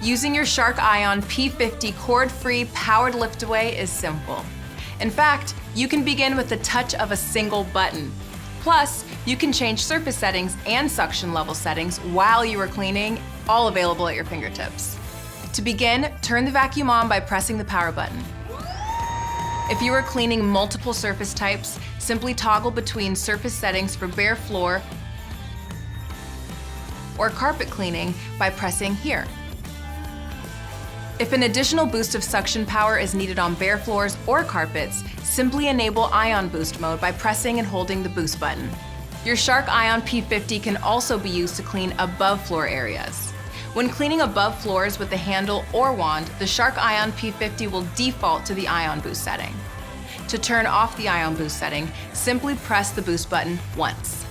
Using your Shark ION P50 cord-free powered lift-away is simple. In fact, you can begin with the touch of a single button. Plus, you can change surface settings and suction level settings while you are cleaning, all available at your fingertips. To begin, turn the vacuum on by pressing the power button. If you are cleaning multiple surface types, simply toggle between surface settings for bare floor or carpet cleaning by pressing here. If an additional boost of suction power is needed on bare floors or carpets, simply enable Ion Boost mode by pressing and holding the boost button. Your Shark ION P50 can also be used to clean above floor areas. When cleaning above floors with the handle or wand, the Shark ION P50 will default to the Ion Boost setting. To turn off the Ion Boost setting, simply press the boost button once.